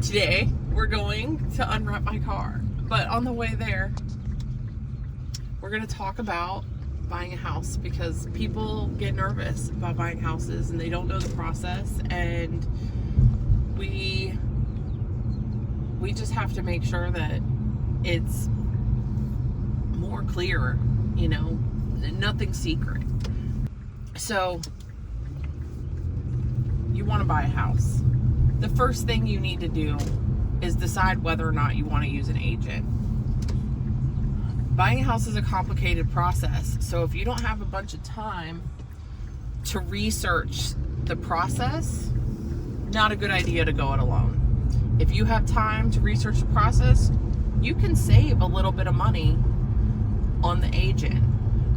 Today, we're going to unwrap my car. But on the way there, we're going to talk about buying a house because people get nervous about buying houses and they don't know the process. And we just have to make sure that it's more clear, you know, nothing secret. So, you want to buy a house. The first thing you need to do is decide whether or not you want to use an agent. Buying a house is a complicated process, so if you don't have a bunch of time to research the process, not a good idea to go it alone. If you have time to research the process, you can save a little bit of money on the agent.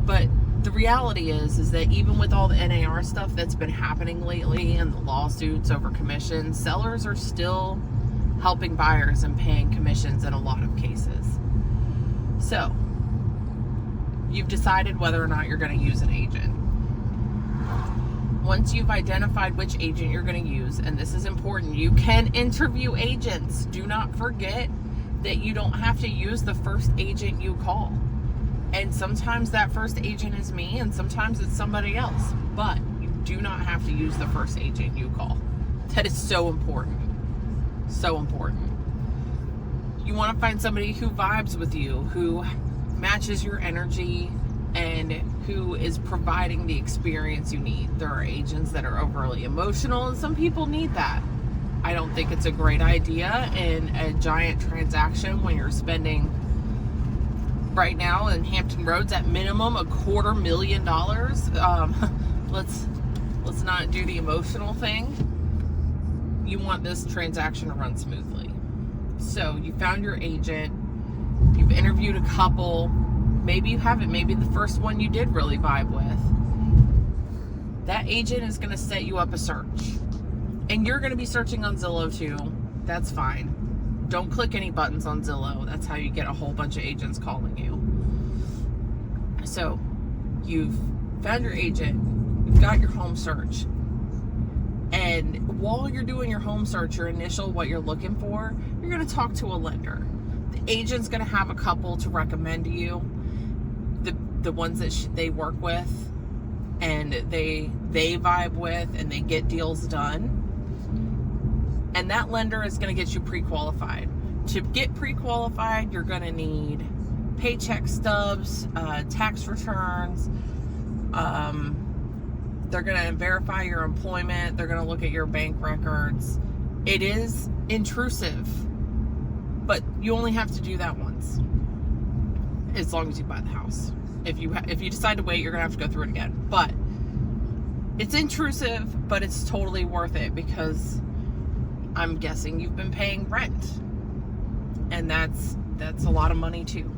But the reality is that even with all the NAR stuff that's been happening lately and the lawsuits over commissions, sellers are still helping buyers and paying commissions in a lot of cases. So, you've decided whether or not you're going to use an agent. Once you've identified which agent you're going to use, and this is important, you can interview agents. Do not forget that you don't have to use the first agent you call. And sometimes that first agent is me, and sometimes it's somebody else. But you do not have to use the first agent you call. That is so important. So important. You want to find somebody who vibes with you, who matches your energy, and who is providing the experience you need. There are agents that are overly emotional, and some people need that. I don't think it's a great idea in a giant transaction when you're spending right now in Hampton Roads at minimum $250,000. Let's not do the emotional thing. You want this transaction to run smoothly. So you found your agent, you've interviewed a couple, maybe you haven't, maybe the first one you did really vibe with. That agent is going to set you up a search. And you're going to be searching on Zillow too. That's fine. Don't click any buttons on Zillow. That's how you get a whole bunch of agents calling you. So, you've found your agent, you've got your home search, and while you're doing your home search, your initial what you're looking for, you're going to talk to a lender. The agent's going to have a couple to recommend to you, the ones that they work with, and they vibe with, and they get deals done. And that lender is going to get you pre-qualified. To get pre-qualified, you're going to need paycheck stubs, tax returns. They're going to verify your employment. They're going to look at your bank records. It is intrusive, but you only have to do that once, as long as you buy the house. If you decide to wait, you're going to have to go through it again. But it's intrusive, but it's totally worth it because I'm guessing you've been paying rent, and that's a lot of money too.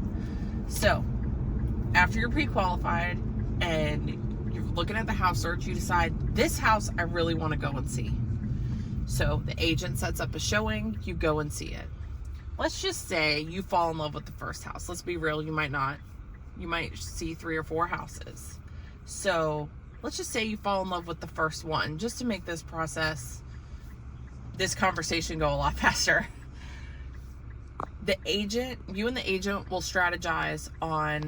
So after you're pre-qualified and you're looking at the house search, you decide this house I really want to go and see. So the agent sets up a showing, you go and see it. Let's just say you fall in love with the first house. Let's be real, you might not. You might see 3 or 4 houses. So let's just say you fall in love with the first one, just to make this conversation go a lot faster. You and the agent will strategize on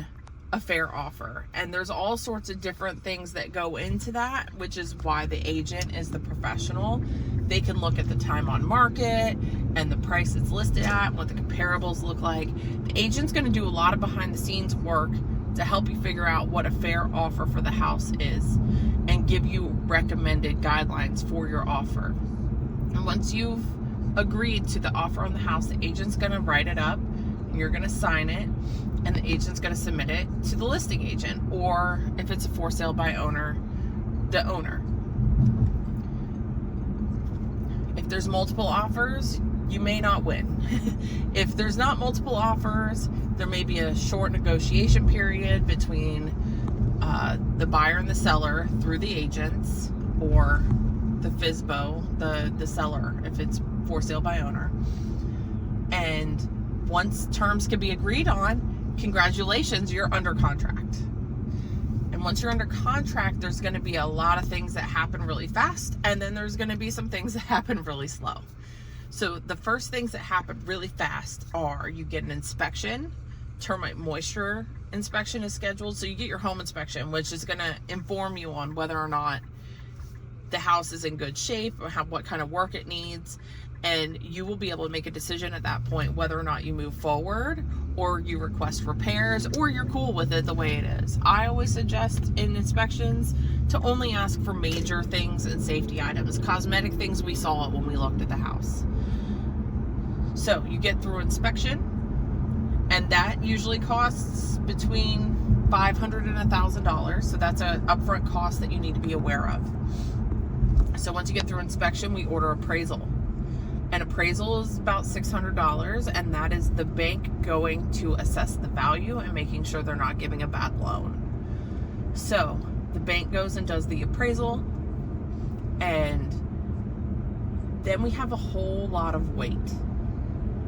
a fair offer. And there's all sorts of different things that go into that, which is why the agent is the professional. They can look at the time on market and the price it's listed at, what the comparables look like. The agent's going to do a lot of behind the scenes work to help you figure out what a fair offer for the house is and give you recommended guidelines for your offer. And once you've agreed to the offer on the house, the agent's going to write it up, you're going to sign it, and the agent's going to submit it to the listing agent, or if it's a for sale by owner, the owner. If there's multiple offers, you may not win. If there's not multiple offers, there may be a short negotiation period between the buyer and the seller through the agents, or the FSBO, the seller, if it's for sale by owner. And once terms can be agreed on, congratulations, you're under contract. And once you're under contract, there's going to be a lot of things that happen really fast, and then there's going to be some things that happen really slow. So the first things that happen really fast are you get an inspection. Termite moisture inspection is scheduled. So you get your home inspection, which is going to inform you on whether or not the house is in good shape or what kind of work it needs. And you will be able to make a decision at that point whether or not you move forward or you request repairs or you're cool with it the way it is. I always suggest in inspections to only ask for major things and safety items. Cosmetic things, we saw it when we looked at the house. So you get through inspection, and that usually costs between $500 and $1,000. So that's an upfront cost that you need to be aware of. So once you get through inspection, we order appraisal. An appraisal is about $600, and that is the bank going to assess the value and making sure they're not giving a bad loan. So the bank goes and does the appraisal, and then we have a whole lot of wait.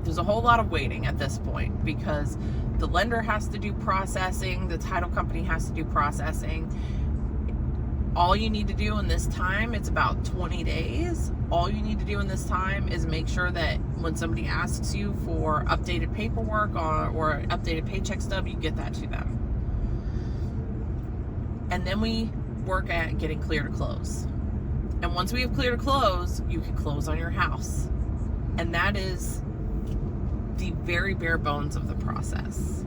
There's a whole lot of waiting at this point because the lender has to do processing, the title company has to do processing. All you need to do in this time, it's about 20 days. All you need to do in this time is make sure that when somebody asks you for updated paperwork or updated paycheck stub, you get that to them. And then we work at getting clear to close. And once we have clear to close, you can close on your house. And that is the very bare bones of the process.